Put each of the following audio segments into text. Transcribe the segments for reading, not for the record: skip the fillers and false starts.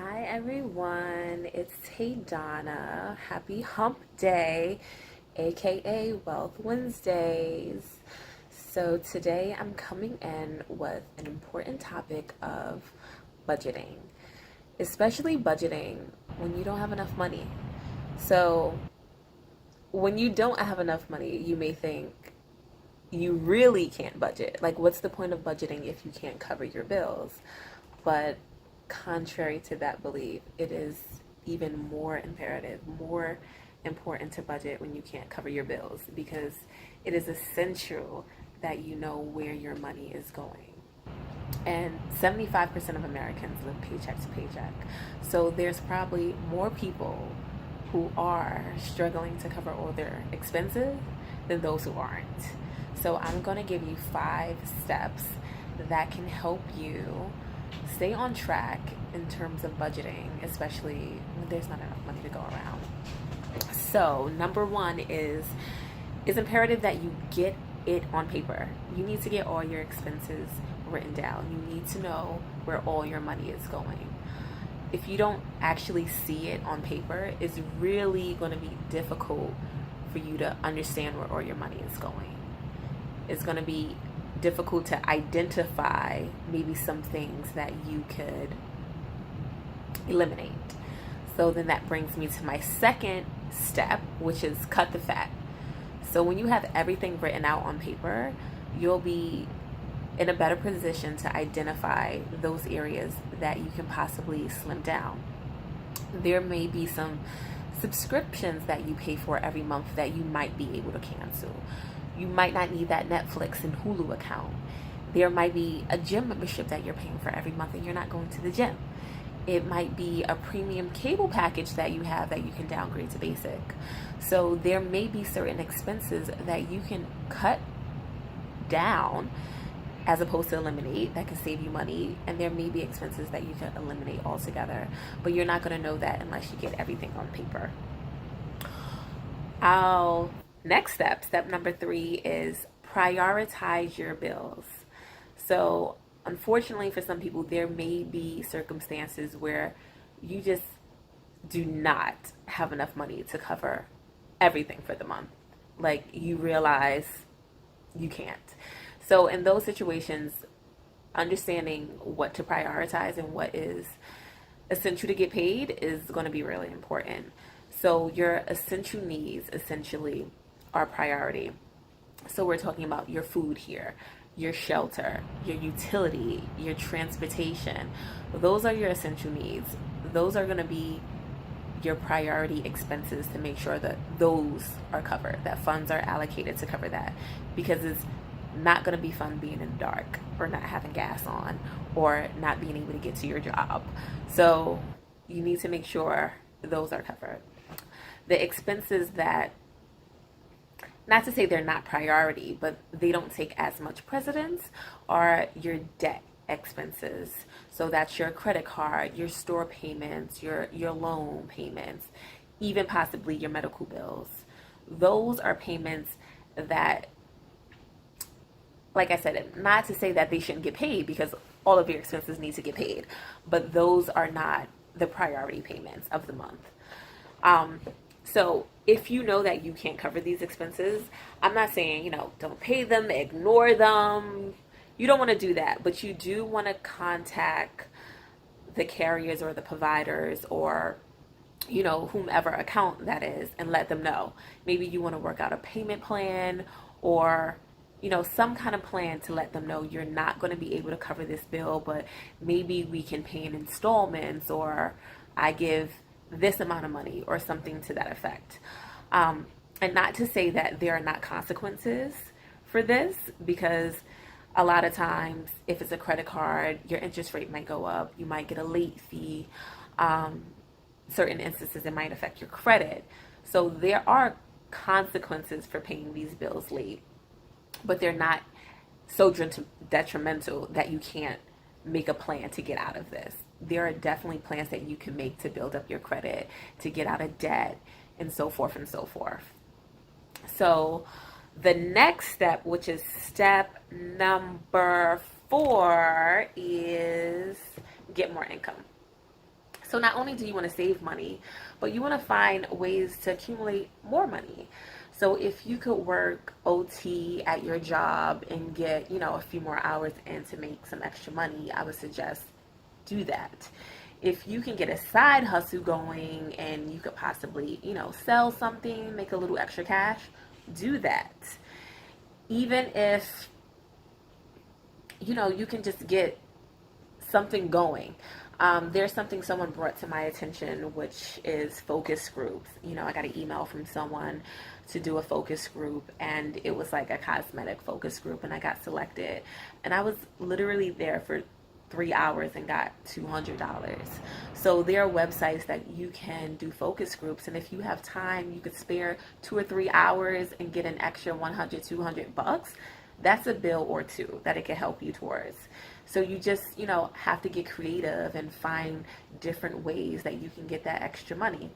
Hi everyone, it's Taydonna. Happy Hump Day, aka Wealth Wednesdays. So today I'm coming in with an important topic of budgeting, especially budgeting when you don't have enough money. So when you don't have enough money, you may think you really can't budget. Like, what's the point of budgeting if you can't cover your bills? But contrary to that belief, it is even more imperative, more important to budget when you can't cover your bills because it is essential that you know where your money is going. And 75% of Americans live paycheck to paycheck. So there's probably more people who are struggling to cover all their expenses than those who aren't. So I'm going to give you 5 steps that can help you stay on track in terms of budgeting, especially when there's not enough money to go around. So, number one is it's imperative that you get it on paper. You need to get all your expenses written down. You need to know where all your money is going. If you don't actually see it on paper, it's really going to be difficult for you to understand where all your money is going. It's going to be difficult to identify maybe some things that you could eliminate. So then that brings me to my second step, which is cut the fat. So when you have everything written out on paper, you'll be in a better position to identify those areas that you can possibly slim down. There may be some subscriptions that you pay for every month that you might be able to cancel. You might not need that Netflix and Hulu account. There might be a gym membership that you're paying for every month and you're not going to the gym. It might be a premium cable package that you have that you can downgrade to basic. So there may be certain expenses that you can cut down as opposed to eliminate that can save you money, and there may be expenses that you can eliminate altogether, but you're not going to know that unless you get everything on paper. Our next step number 3, is prioritize your bills. So unfortunately for some people, there may be circumstances where you just do not have enough money to cover everything for the month. Like, you realize you can't. So in those situations, understanding what to prioritize and what is essential to get paid is going to be really important. So your essential needs essentially are priority. So we're talking about your food here, your shelter, your utility, your transportation. Those are your essential needs. Those are going to be your priority expenses to make sure that those are covered, that funds are allocated to cover that, because it's not going to be fun being in the dark or not having gas on or not being able to get to your job. So you need to make sure those are covered. The expenses that, not to say they're not priority, but they don't take as much precedence, are your debt expenses. So that's your credit card, your store payments, your loan payments, even possibly your medical bills. Those are payments that, like I said, not to say that they shouldn't get paid, because all of your expenses need to get paid, but those are not the priority payments of the month. So if you know that you can't cover these expenses, I'm not saying, don't pay them, ignore them. You don't want to do that, but you do want to contact the carriers or the providers or, whomever account that is, and let them know. Maybe you want to work out a payment plan or, some kind of plan to let them know you're not going to be able to cover this bill, but maybe we can pay in installments, or I give this amount of money, or something to that effect. And not to say that there are not consequences for this, because a lot of times, if it's a credit card, your interest rate might go up. You might get a late fee. Certain instances, it might affect your credit. So there are consequences for paying these bills late, but they're not so detrimental that you can't make a plan to get out of this. There are definitely plans that you can make to build up your credit, to get out of debt, and so forth and so forth. So the next step, which is step number 4, is get more income. So not only do you want to save money, but you want to find ways to accumulate more money. So if you could work OT at your job and get, a few more hours in to make some extra money, I would suggest do that. If you can get a side hustle going and you could possibly, sell something, make a little extra cash, do that. Even if, you can just get something going. There's something someone brought to my attention, which is focus groups. I got an email from someone to do a focus group, and it was like a cosmetic focus group, and I got selected. And I was literally there for 3 hours and got $200. So there are websites that you can do focus groups, and if you have time, you could spare 2 or 3 hours and get an extra 100, $200. That's a bill or two that it can help you towards. So you just, have to get creative and find different ways that you can get that extra money.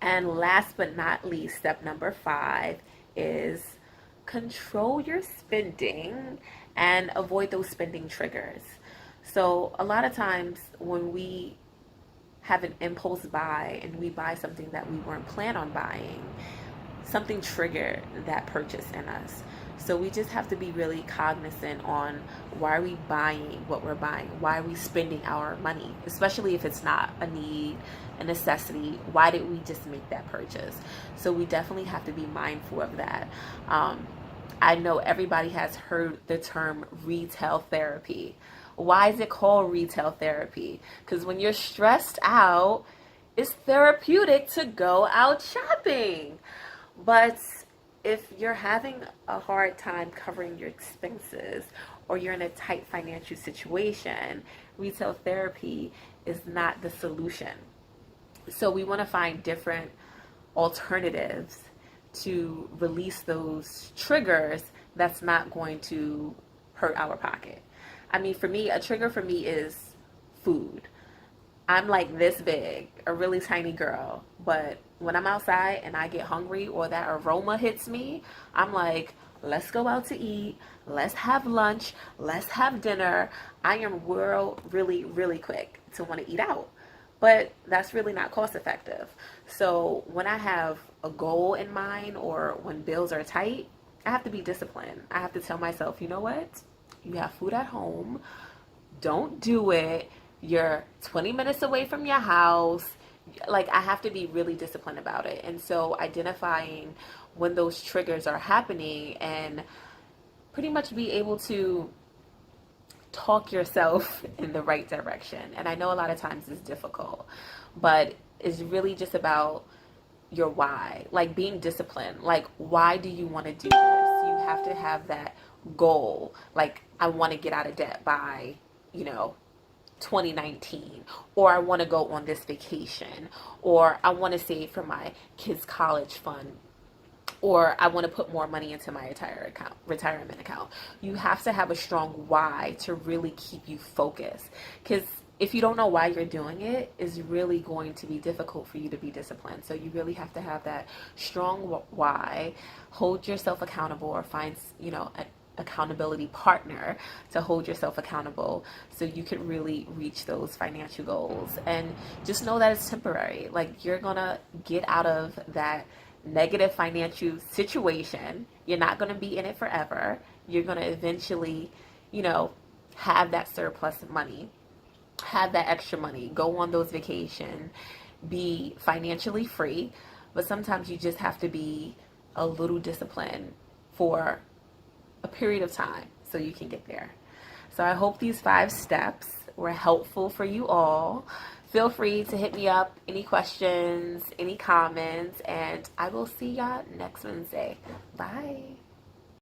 And last but not least, step number 5 is control your spending and avoid those spending triggers. So a lot of times when we have an impulse buy and we buy something that we weren't planning on buying, something triggered that purchase in us. So we just have to be really cognizant on why are we buying what we're buying? Why are we spending our money? Especially if it's not a need, a necessity. Why did we just make that purchase? So we definitely have to be mindful of that. I know everybody has heard the term retail therapy. Why is it called retail therapy? Because when you're stressed out, it's therapeutic to go out shopping. But if you're having a hard time covering your expenses or you're in a tight financial situation, retail therapy is not the solution. So we want to find different alternatives to release those triggers that's not going to hurt our pocket. I mean, for me, a trigger for me is food. I'm like this big, a really tiny girl, but when I'm outside and I get hungry or that aroma hits me, I'm like, let's go out to eat, let's have lunch, let's have dinner. I am really, really quick to want to eat out, but that's really not cost effective. So when I have a goal in mind or when bills are tight, I have to be disciplined. I have to tell myself, you know what? You have food at home. Don't do it. You're 20 minutes away from your house. Like, I have to be really disciplined about it. And so identifying when those triggers are happening and pretty much be able to talk yourself in the right direction. And I know a lot of times it's difficult, but it's really just about your why, like being disciplined. Like, why do you want to do this? You have to have that goal. Like, I want to get out of debt by, 2019, or I want to go on this vacation, or I want to save for my kids' college fund, or I want to put more money into my retirement account. You have to have a strong why to really keep you focused, because if you don't know why you're doing it, it's really going to be difficult for you to be disciplined. So you really have to have that strong why, hold yourself accountable, or find, an accountability partner to hold yourself accountable so you can really reach those financial goals. And just know that it's temporary. Like, you're gonna get out of that negative financial situation. You're not gonna be in it forever. You're gonna eventually, have that surplus money, have that extra money, go on those vacations, be financially free. But sometimes you just have to be a little disciplined for a period of time so you can get there. So I hope these 5 steps were helpful for you all. Feel free to hit me up, any questions, any comments, and I will see y'all next Wednesday. Bye.